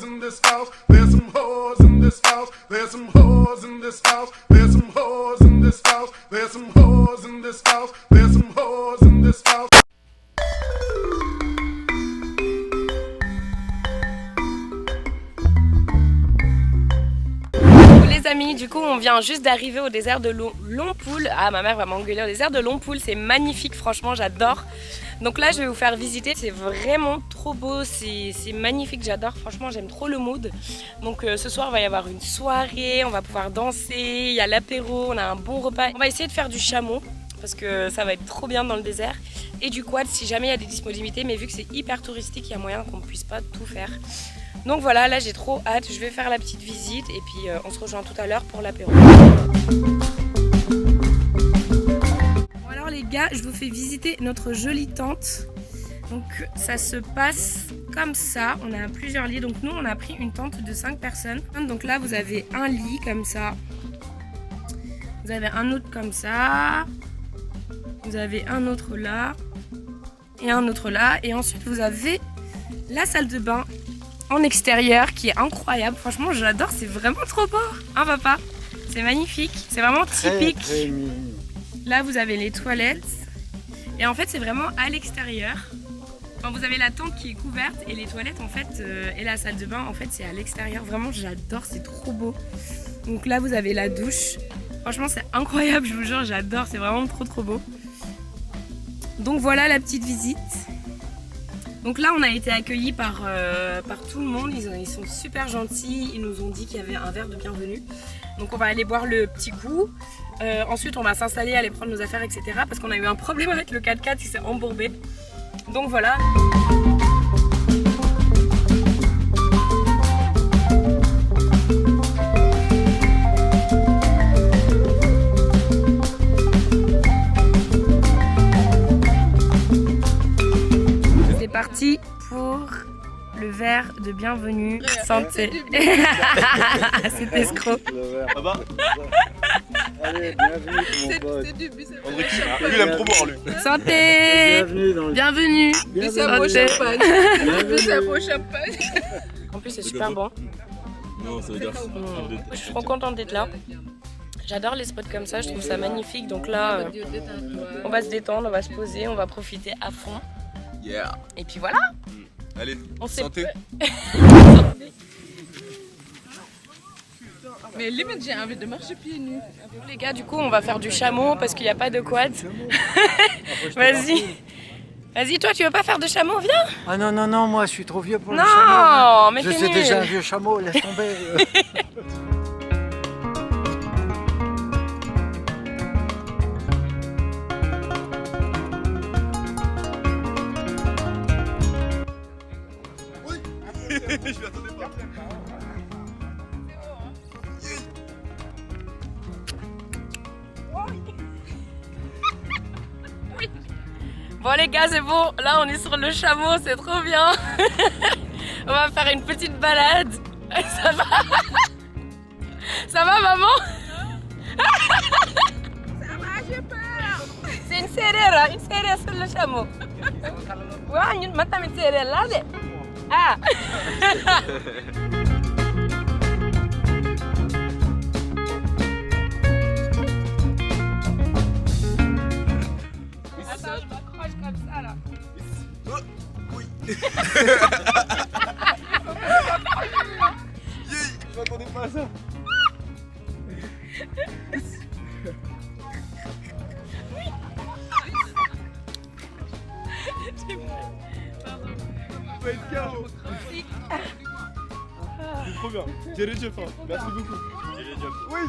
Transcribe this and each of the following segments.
in this house. There's some whores in this house. There's some whores in this house. There's some whores in this house. There's some whores in this house. There's some whores in this house. Les amis, du coup on vient juste d'arriver au désert de Longpool. Ah, ma mère va m'engueuler. Au désert de Longpool, c'est magnifique, franchement j'adore. Donc là je vais vous faire visiter, c'est vraiment trop beau, c'est magnifique, j'adore, franchement j'aime trop le mood. Donc ce soir il va y avoir une soirée, on va pouvoir danser, il y a l'apéro, on a un bon repas. On va essayer de faire du chameau parce que ça va être trop bien dans le désert. Et du quad si jamais il y a des disponibilités, mais vu que c'est hyper touristique, il y a moyen qu'on ne puisse pas tout faire. Donc voilà, là j'ai trop hâte, je vais faire la petite visite et puis on se rejoint tout à l'heure pour l'apéro. Bon alors les gars, je vous fais visiter notre jolie tente. Donc ça se passe comme ça, on a plusieurs lits. Donc nous on a pris une tente de 5 personnes. Donc là vous avez un lit comme ça. Vous avez un autre comme ça. Vous avez un autre là. Et un autre là. Et ensuite vous avez la salle de bain en extérieur qui est incroyable, franchement j'adore, c'est vraiment trop beau, hein papa? C'est magnifique, c'est vraiment typique. Très là vous avez les toilettes et en fait c'est vraiment à l'extérieur. Enfin, vous avez la tente qui est couverte et les toilettes en fait et la salle de bain en fait c'est à l'extérieur, vraiment j'adore, c'est trop beau. Donc là vous avez la douche, franchement c'est incroyable, je vous jure j'adore, c'est vraiment trop beau. Donc voilà la petite visite. Donc là on a été accueillis par tout le monde, ils sont super gentils, ils nous ont dit qu'il y avait un verre de bienvenue. Donc on va aller boire le petit coup, ensuite on va s'installer, aller prendre nos affaires etc. Parce qu'on a eu un problème avec le 4x4, il s'est embourbé. Donc voilà. C'est parti pour le verre de bienvenue. Santé. C'est escroc. Ah bah. Allez, bienvenue mon pote. André, lui il aime trop boire lui. Santé. Bienvenue. C'est un beau champagne. C'est un beau champagne. En plus c'est super bon. Non, ça veut dire Je suis trop contente d'être là. J'adore les spots comme ça, je trouve ça magnifique. Donc là, on va se détendre, on va se poser, on va profiter à fond. Yeah. Et puis voilà. Allez, On santé. Mais limite j'ai envie de marcher pieds nus. Les gars, du coup, on va faire du chameau parce qu'il n'y a pas de quad. Vas-y. Vas-y, toi, tu veux pas faire de chameau? Viens. Ah non, non, non, moi je suis trop vieux pour le Non, chameau. mais Je t'es sais nul. déjà un vieux chameau, laisse tomber. Je m'attendais pas. Bon les gars, c'est bon. Là, on est sur le chameau, c'est trop bien. On va faire une petite balade. Ça va? Ça va, maman? Ça va, j'ai peur. C'est une série sur le chameau. Ouais, ñun man tamit séeréer laa de. Ah. Attends, je m'accroche comme ça là. Oui. Je m'attendais pas à ça. On va être KO. C'est trop bien. Thierry Diop, merci beaucoup. Thierry Diop. Oui.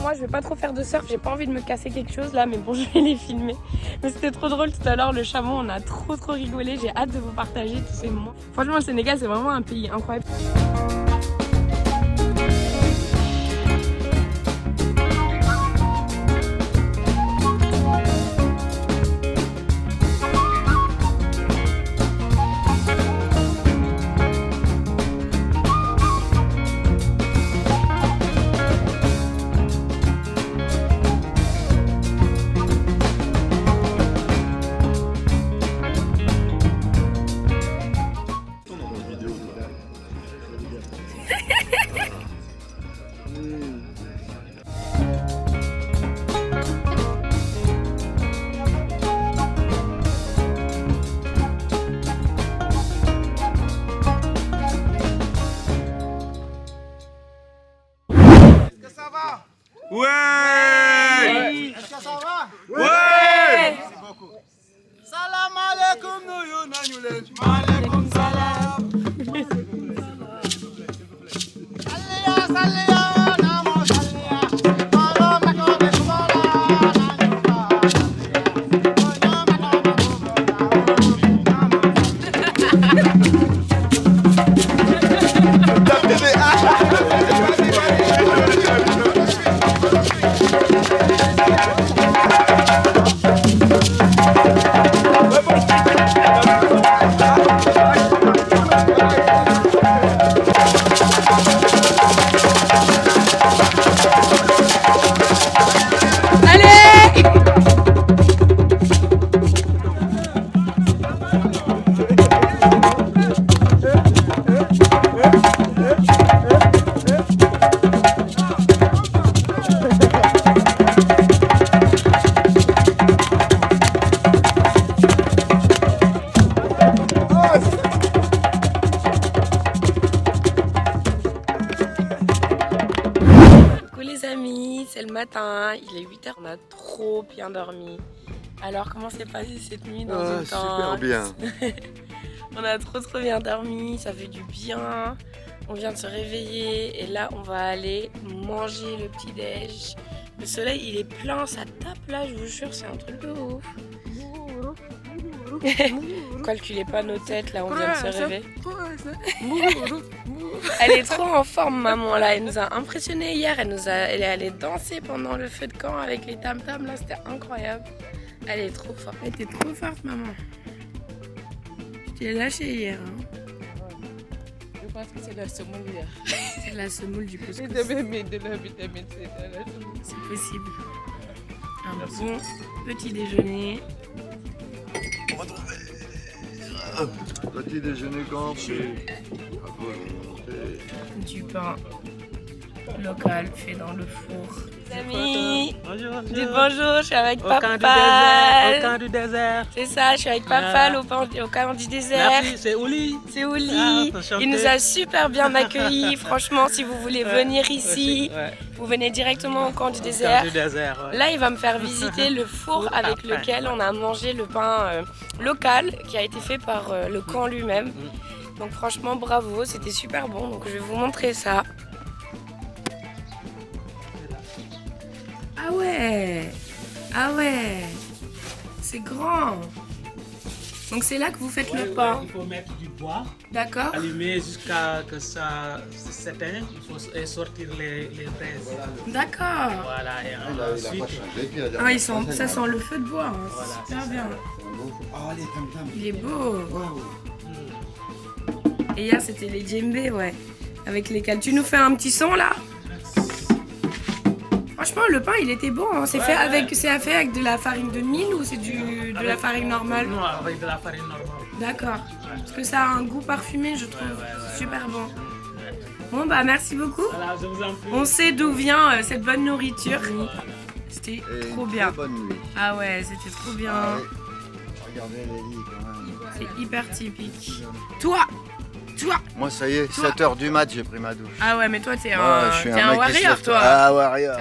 Moi je vais pas trop faire de surf, j'ai pas envie de me casser quelque chose là, mais bon je vais les filmer. Mais c'était trop drôle tout à l'heure, le chameau, on a trop rigolé, j'ai hâte de vous partager tous ces moments. Franchement le Sénégal c'est vraiment un pays incroyable. Ouais! Est-ce que ça va? Ouais! Merci beaucoup. Salam alaikum, nous nanyulen. Alaikum salam. Salliya, salliya, namo salliya. Maro mako besmala, c'est le matin, il est 8h, on a trop bien dormi. Alors comment s'est passée cette nuit dans une tente? Super bien. On a trop bien dormi, ça fait du bien. On vient de se réveiller et là on va aller manger le petit déj. Le soleil il est plein, ça tape là, je vous jure, c'est un truc de ouf. Calculez pas nos têtes, là on vient de se réveiller. Elle est trop en forme maman là, elle nous a impressionnés hier, elle est allée danser pendant le feu de camp avec les tam-tams là, c'était incroyable. Elle est trop forte. Elle était trop forte maman. Je t'ai lâché hier. Hein. Je pense que c'est la semoule hier. C'est la semoule du couscous. Ils avaient mis de la vitamine C dans la semoule. C'est possible. Un bon petit déjeuner. Petit déjeuner campé. Du pain local fait dans le four. Les amis, dites bonjour, je suis avec Papa. Au camp du désert. C'est ça, je suis avec Papa au camp du désert. Merci, c'est Ouli. C'est Ouli. Il nous a super bien accueillis. Franchement, si vous voulez venir ici, vous venez directement au camp du désert. Là, il va me faire visiter le four avec lequel on a mangé le pain local qui a été fait par le camp lui-même. Donc franchement, bravo, c'était super bon. Donc je vais vous montrer ça. Ah ouais, ah ouais, c'est grand. Donc c'est là que vous faites le pain. Il faut mettre du bois. D'accord. Allumer jusqu'à ce que ça s'éteigne. Il faut sortir les braises. D'accord. Voilà, et ensuite... Ah, ça sent le feu de bois, hein. Voilà, C'est super bien. Oh, Il est beau. Et hier c'était les djembés, ouais. Avec lesquels tu nous fais un petit son là. Franchement, le pain il était bon. Hein. C'est fait avec de la farine de mil ou c'est de la farine normale? Non, avec de la farine normale. D'accord. Parce que ça a un goût parfumé, je trouve. Super bon. Bon bah merci beaucoup. Voilà, je vous en prie. On sait d'où vient cette bonne nourriture. C'était trop bien. Bonne nuit. Ah ouais, c'était trop bien. Ah ouais. Regardez les lits quand même. C'est hyper typique. Toi. Moi ça y est, 7h du mat, j'ai pris ma douche. Ah ouais, mais toi t'es Je suis un mec qui se warrior lève- toi. Ah, warrior.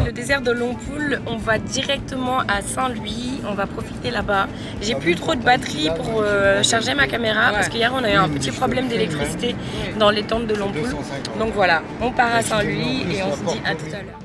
Le désert de Lompoul, on va directement à Saint-Louis, on va profiter là-bas. J'ai plus trop de batterie pour charger ma caméra parce qu'hier on a eu un petit problème d'électricité dans les tentes de Lompoul. Donc voilà, on part à Saint-Louis et on se dit à tout à l'heure.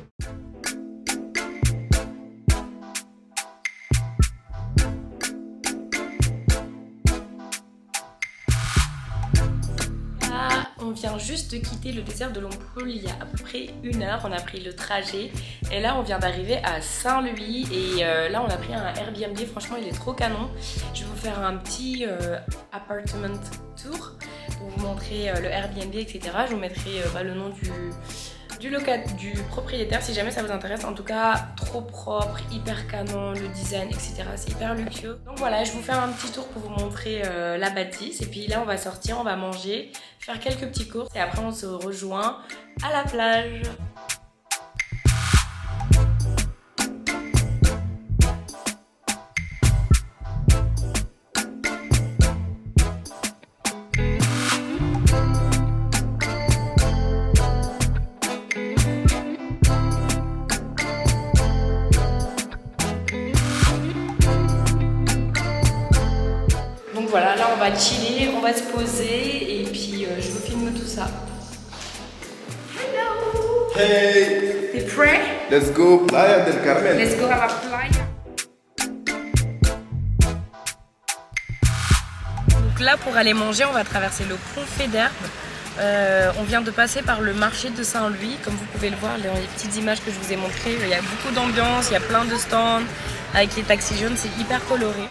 On vient juste de quitter le désert de Lompoul il y a à peu près 1 heure, on a pris le trajet et là on vient d'arriver à Saint-Louis et là on a pris un Airbnb, franchement il est trop canon. Je vais vous faire un petit apartment tour pour vous montrer le Airbnb etc. Je vous mettrai le nom du propriétaire si jamais ça vous intéresse. En tout cas, trop propre, hyper canon, le design, etc. C'est hyper luxueux. Donc voilà, je vous fais un petit tour pour vous montrer la bâtisse. Et puis là, on va sortir, on va manger, faire quelques petits courses. Et après, on se rejoint à la plage. Voilà, là on va chiller, on va se poser et puis je vous filme tout ça. Hello! Hey! T'es prêt? Let's go, Playa del Carmen. Let's go à la playa. Donc là pour aller manger, on va traverser le pont Faidherbe. On vient de passer par le marché de Saint-Louis, comme vous pouvez le voir dans les petites images que je vous ai montrées. Il y a beaucoup d'ambiance, il y a plein de stands avec les taxis jaunes, c'est hyper coloré.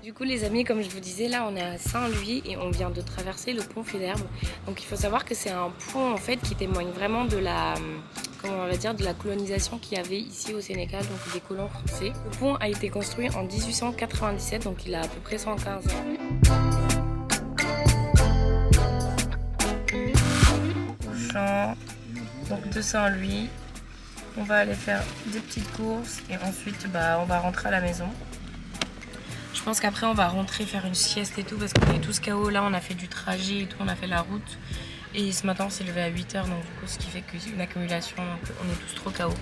Du coup les amis, comme je vous disais, là on est à Saint-Louis et on vient de traverser le pont Faidherbe. Donc il faut savoir que c'est un pont en fait qui témoigne vraiment de la, comment on va dire, de la colonisation qu'il y avait ici au Sénégal, donc des colons français. Le pont a été construit en 1897, donc il a à peu près 115 ans. Champ donc de Saint-Louis, on va aller faire des petites courses et ensuite on va rentrer à la maison. Je pense qu'après on va rentrer faire une sieste et tout parce qu'on est tous KO. Là on a fait du trajet et tout, on a fait la route. Et ce matin on s'est levé à 8 h, donc du coup ce qui fait qu'une accumulation, donc on est tous trop KO.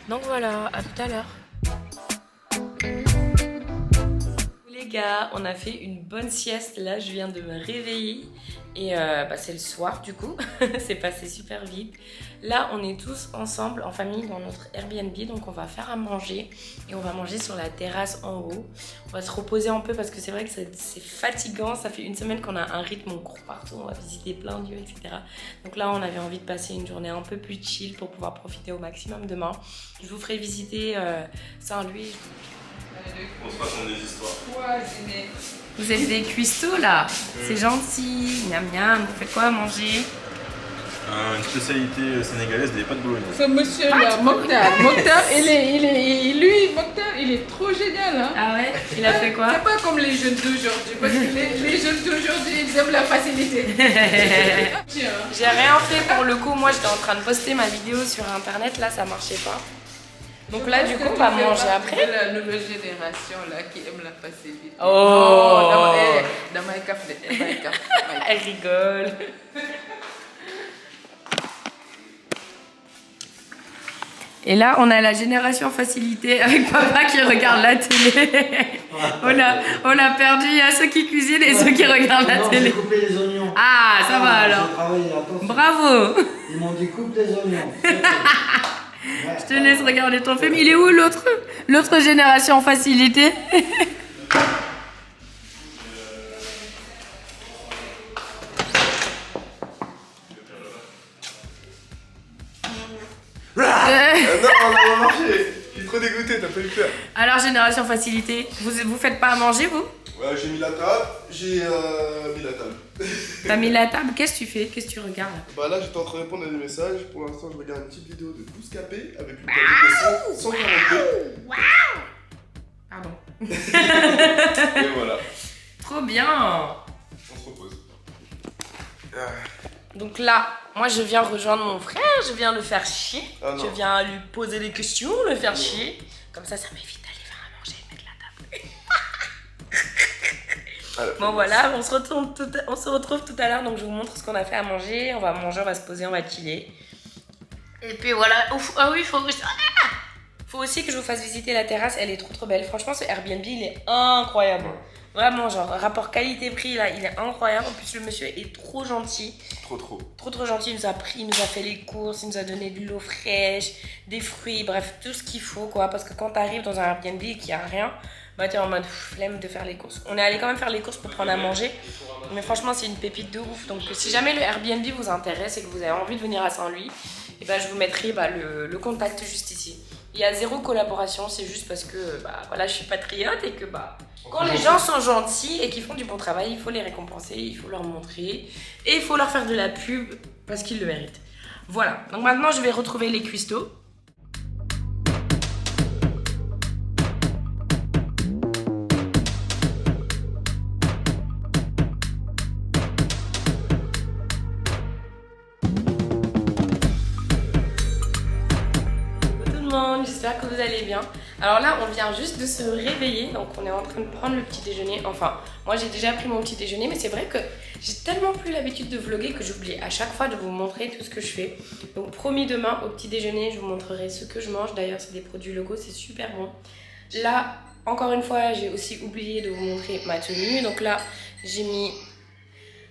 Donc voilà, à tout à l'heure. Les gars, on a fait une bonne sieste. Là je viens de me réveiller et c'est le soir du coup. C'est passé super vite. Là on est tous ensemble en famille dans notre Airbnb, donc on va faire à manger et on va manger sur la terrasse en haut. On va se reposer un peu parce que c'est vrai que c'est fatigant. Ça fait une semaine qu'on a un rythme, on court partout, on va visiter plein de lieux, etc. Donc là on avait envie de passer une journée un peu plus chill pour pouvoir profiter au maximum demain. Je vous ferai visiter Saint-Louis. On se raconte des histoires. Ouais, Vous êtes des cuistots là, c'est gentil. Miam miam, vous faites quoi à manger? Une spécialité sénégalaise, des pâtes bolognaises. ce monsieur là, Mokhtar, Mokhtar, il est trop génial hein. Ah ouais? Il a fait quoi? C'est pas comme les jeunes d'aujourd'hui, parce que les jeunes d'aujourd'hui, ils aiment la facilité. Tiens. J'ai rien fait pour le coup, moi j'étais en train de poster ma vidéo sur internet, là ça marchait pas. Donc là du coup on va manger après. C'est la nouvelle génération là qui aime la facilité. Oh, dans my café, elle rigole. Et là, on a la génération facilité avec papa qui regarde la télé. On a perdu, il y a ceux qui cuisinent et ceux qui regardent la télé. J'ai coupé les oignons. Ah, ça va alors. J'ai travaillé, attention. Bravo. Ils m'ont dit coupe les oignons. Je te laisse regarder ton film. Il est où l'autre génération facilité? Non, on va marcher. Je suis trop dégoûté, t'as pas eu peur. Alors, génération facilité, vous faites pas à manger, vous? Ouais, j'ai mis la table, j'ai mis la table. T'as mis la table, qu'est-ce que tu fais? Qu'est-ce que tu regardes? Bah là, j'étais en train de répondre à des messages. Pour l'instant, je regarde une petite vidéo de Bouscapé avec une qualité de 142. Pardon. Et voilà, Trop bien. on se repose. Donc là, moi je viens rejoindre mon frère, je viens le faire chier. Ah non. Je viens lui poser des questions, le faire chier. Comme ça m'évite d'aller faire à manger et mettre la table. Bon voilà, on se retrouve tout à l'heure, donc je vous montre ce qu'on a fait à manger. On va manger, on va se poser, on va chiller. Et puis voilà, ah oui, faut aussi que je vous fasse visiter la terrasse, elle est trop belle. Franchement, ce Airbnb, il est incroyable. Vraiment, genre, rapport qualité-prix, là, il est incroyable. En plus, le monsieur est trop gentil. Trop gentil. Il nous a fait les courses, il nous a donné de l'eau fraîche, des fruits, bref, tout ce qu'il faut, quoi. Parce que quand t'arrives dans un Airbnb et qu'il n'y a rien, bah t'es en mode flemme de faire les courses. On est allé quand même faire les courses pour prendre à manger, mais franchement c'est une pépite de ouf. Donc si jamais le Airbnb vous intéresse et que vous avez envie de venir à Saint-Louis, et bah, je vous mettrai le contact juste ici. Il y a 0 collaboration, c'est juste parce que bah, voilà, je suis patriote et que bah, quand les gens sont gentils et qu'ils font du bon travail, il faut les récompenser, il faut leur montrer et il faut leur faire de la pub parce qu'ils le méritent. Voilà, donc maintenant je vais retrouver les cuistots. J'espère que vous allez bien. Alors là, on vient juste de se réveiller, donc on est en train de prendre le petit déjeuner. Enfin, moi j'ai déjà pris mon petit déjeuner, mais c'est vrai que j'ai tellement plus l'habitude de vlogger que j'oublie à chaque fois de vous montrer tout ce que je fais. Donc promis, demain au petit déjeuner, je vous montrerai ce que je mange. D'ailleurs, c'est des produits locaux, c'est super bon. Là, encore une fois, j'ai aussi oublié de vous montrer ma tenue. Donc là, j'ai mis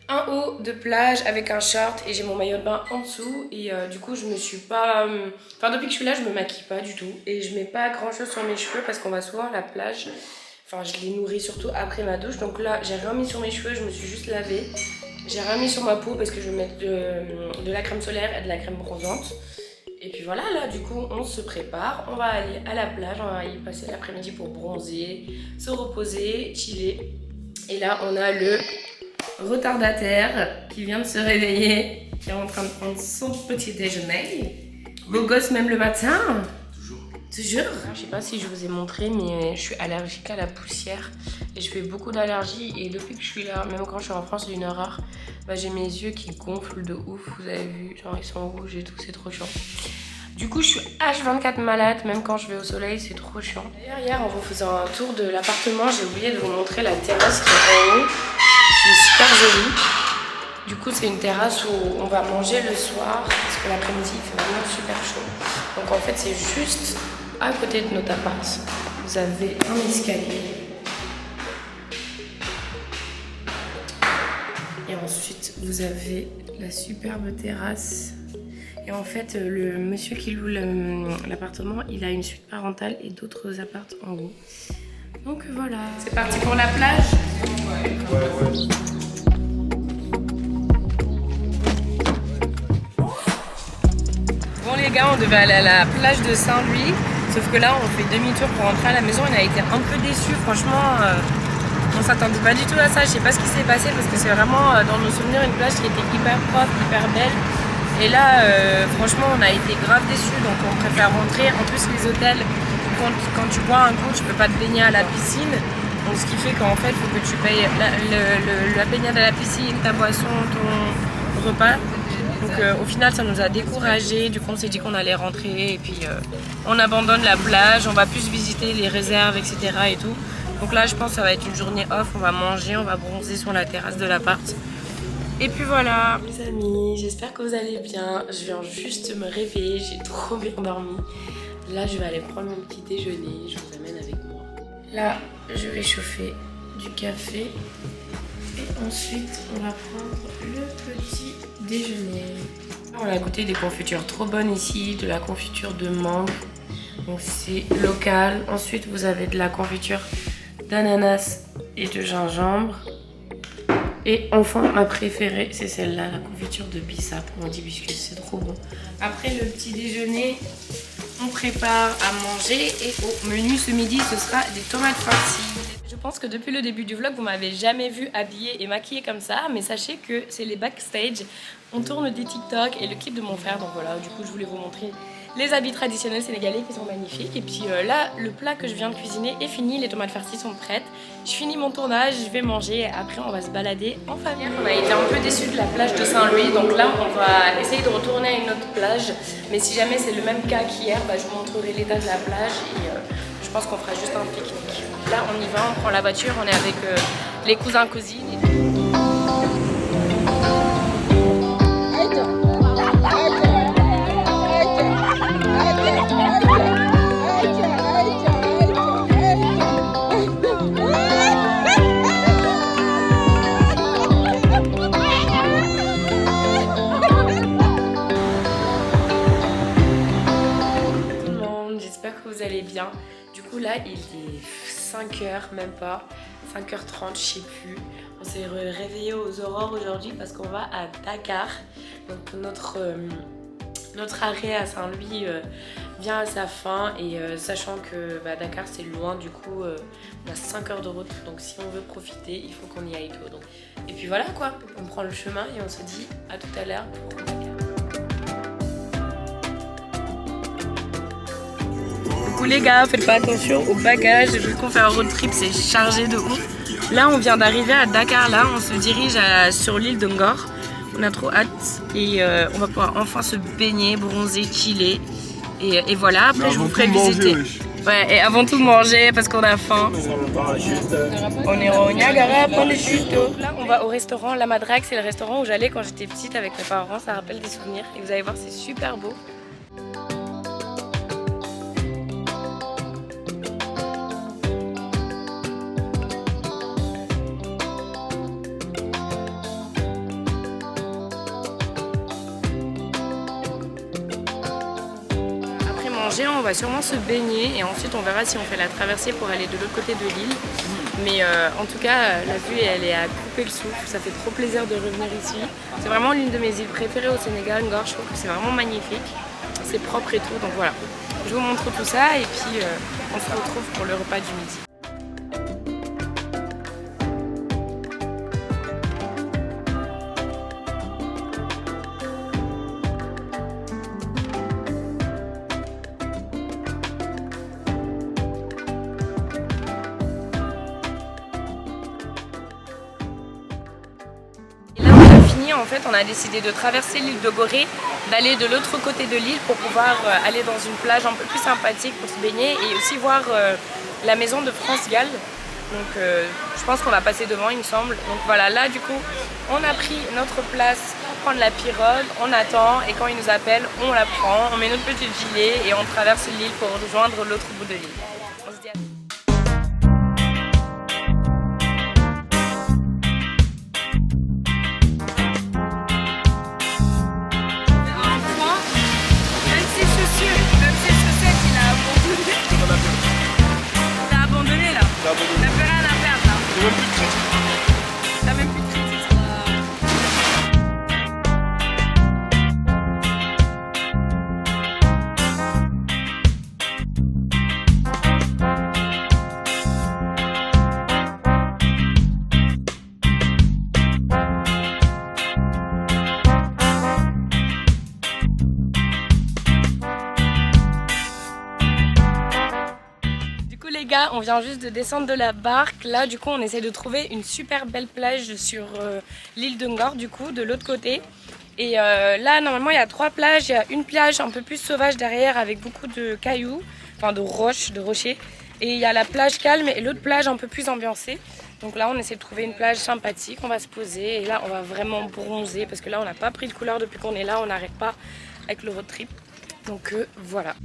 un haut de plage avec un short et j'ai mon maillot de bain en dessous et du coup je me suis pas... Enfin depuis que je suis là je me maquille pas du tout et je mets pas grand chose sur mes cheveux parce qu'on va souvent à la plage. Enfin je les nourris surtout après ma douche, donc là j'ai rien mis sur mes cheveux, je me suis juste lavée. J'ai rien mis sur ma peau parce que je vais mettre de la crème solaire et de la crème bronzante. Et puis voilà, là du coup on se prépare, on va aller à la plage, on va y passer l'après-midi pour bronzer, se reposer, chiller. Et là on a le retardataire qui vient de se réveiller, qui est en train de prendre son petit déjeuner. Beau gosse même le matin. Toujours. Je sais pas si je vous ai montré, mais je suis allergique à la poussière et je fais beaucoup d'allergies. Et depuis que je suis là, même quand je suis en France, c'est une horreur. Bah, j'ai mes yeux qui gonflent de ouf, vous avez vu, genre ils sont rouges et tout, c'est trop chiant. Du coup, je suis H24 malade, même quand je vais au soleil, c'est trop chiant. D'ailleurs, hier, en vous faisant un tour de l'appartement, j'ai oublié de vous montrer la terrasse qui est en haut. C'est super joli. Du coup, c'est une terrasse où on va manger le soir parce que l'après-midi il fait vraiment super chaud. Donc en fait, c'est juste à côté de notre appart. Vous avez un escalier. Et ensuite, vous avez la superbe terrasse. Et en fait, le monsieur qui loue l'appartement, il a une suite parentale et d'autres apparts en haut. Donc voilà. C'est parti pour la plage. Bon les gars, on devait aller à la plage de Saint-Louis, sauf que là on fait demi-tour pour rentrer à la maison. On a été un peu déçus, franchement, on s'attendait pas du tout à ça. Je sais pas ce qui s'est passé parce que c'est vraiment dans nos souvenirs une plage qui était hyper propre, hyper belle. Et là, franchement, on a été grave déçus, donc on préfère rentrer. En plus, les hôtels, quand tu bois un coup, tu peux pas te baigner à la piscine. Donc ce qui fait qu'en fait, il faut que tu payes la baignade à la piscine, ta boisson, ton repas. Donc au final, ça nous a découragés. Du coup, on s'est dit qu'on allait rentrer et puis on abandonne la plage. On va plus visiter les réserves, etc. et tout. Donc là, je pense que ça va être une journée off. On va manger, on va bronzer sur la terrasse de l'appart. Et puis voilà. Les amis, j'espère que vous allez bien. Je viens juste me réveiller. J'ai trop bien dormi. Là, je vais aller prendre mon petit déjeuner. Je vous amène avec moi. Là, je vais chauffer du café et ensuite on va prendre le petit déjeuner. On a goûté des confitures trop bonnes ici, de la confiture de mangue, donc c'est local. Ensuite vous avez de la confiture d'ananas et de gingembre. Et enfin ma préférée c'est celle-là, la confiture de bissap, on dit biscuit, c'est trop bon. Après le petit déjeuner, on prépare à manger et au menu ce midi ce sera des tomates farcies. Je pense que depuis le début du vlog vous m'avez jamais vu habillée et maquillée comme ça, mais sachez que c'est les backstage. On tourne des TikTok et le clip de mon frère, donc voilà, du coup je voulais vous montrer les habits traditionnels sénégalais qui sont magnifiques. Et puis là, le plat que je viens de cuisiner est fini, les tomates farcies sont prêtes. Je finis mon tournage, je vais manger et après on va se balader en famille. On a été un peu déçus de la plage de Saint-Louis, donc là on va essayer de retourner à une autre plage. Mais si jamais c'est le même cas qu'hier, bah, je vous montrerai l'état de la plage et je pense qu'on fera juste un pique-nique. Là on y va, on prend la voiture, on est avec les cousins, cousines. J'espère que vous allez bien. Du coup là il est 5h, même pas, 5h30, je sais plus. On s'est réveillé aux aurores aujourd'hui parce qu'on va à Dakar. Donc notre arrêt à Saint-Louis vient à sa fin et sachant que Dakar c'est loin, du coup on a 5 heures de route, donc si on veut profiter il faut qu'on y aille tôt. Donc. Et puis voilà quoi, on prend le chemin et on se dit à tout à l'heure pour Dakar. Coucou les gars, faites pas attention aux bagages, vu qu'on fait un road trip, c'est chargé de ouf. Là on vient d'arriver à Dakar, là on se dirige sur l'île de Ngor. On a trop hâte et on va pouvoir enfin se baigner, bronzer, chiller. Et voilà, après je vous ferai visiter. Ouais, et avant tout manger parce qu'on a faim. On est au Niagara, prendre les chutes. Là on va au restaurant La Madrague, c'est le restaurant où j'allais quand j'étais petite avec mes parents, ça rappelle des souvenirs. Et vous allez voir, c'est super beau. On va sûrement se baigner et ensuite on verra si on fait la traversée pour aller de l'autre côté de l'île. Mais en tout cas, la vue elle est à couper le souffle, ça fait trop plaisir de revenir ici. C'est vraiment l'une de mes îles préférées au Sénégal, Ngor, je trouve que c'est vraiment magnifique. C'est propre et tout, donc voilà. Je vous montre tout ça et puis on se retrouve pour le repas du midi. En fait, on a décidé de traverser l'île de Gorée, d'aller de l'autre côté de l'île pour pouvoir aller dans une plage un peu plus sympathique pour se baigner et aussi voir la maison de France Gall. Donc je pense qu'on va passer devant, il me semble. Donc voilà, là du coup, on a pris notre place pour prendre la pirogue, on attend et quand il nous appelle, on la prend, on met notre petite gilet et on traverse l'île pour rejoindre l'autre bout de l'île. On se dit à... T'as plus rien à perdre là. T'as même plus de crédit. T'as même plus de crédit. Les gars, on vient juste de descendre de la barque. Là du coup on essaie de trouver une super belle plage sur l'île de Ngor, du coup de l'autre côté. Et là normalement il y a 3 plages. Il y a une plage un peu plus sauvage derrière avec beaucoup de cailloux, enfin de roches, de rochers. Et il y a la plage calme et l'autre plage un peu plus ambiancée. Donc là on essaie de trouver une plage sympathique, on va se poser et là on va vraiment bronzer parce que là on n'a pas pris de couleur depuis qu'on est là, on n'arrête pas avec le road trip. Donc voilà.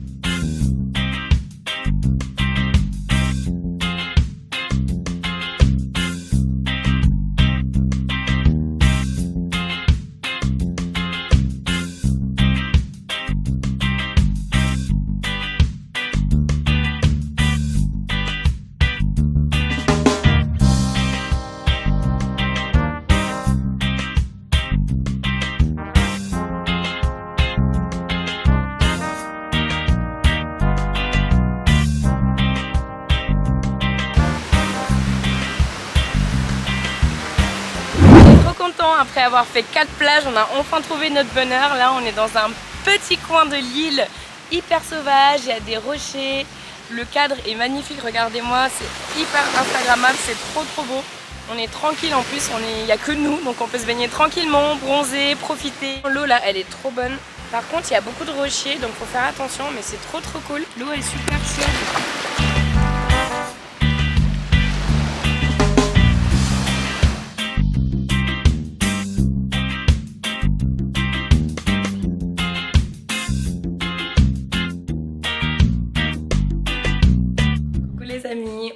Après avoir fait 4 plages, on a enfin trouvé notre bonheur. Là on est dans un petit coin de l'île hyper sauvage, il y a des rochers, le cadre est magnifique, regardez-moi, c'est hyper instagrammable, c'est trop beau. On est tranquille en plus, il n'y a que nous, donc on peut se baigner tranquillement, bronzer, profiter. L'eau là elle est trop bonne. Par contre il y a beaucoup de rochers donc faut faire attention, mais c'est trop cool. L'eau est super chaude.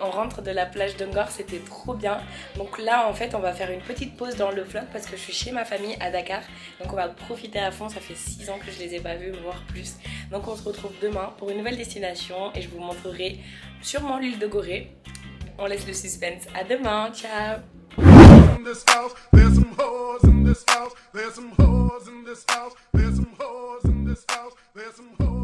On rentre de la plage de Ngor, c'était trop bien. Donc là en fait on va faire une petite pause dans le vlog parce que je suis chez ma famille à Dakar. Donc on va profiter à fond, ça fait 6 ans que je les ai pas vus, voire plus. Donc on se retrouve demain pour une nouvelle destination et je vous montrerai sûrement l'île de Gorée. on laisse le suspense. À demain, ciao. In this house, there's some hoes in this house. There's some hoes in this house. There's some hoes in this house. There's some hoes.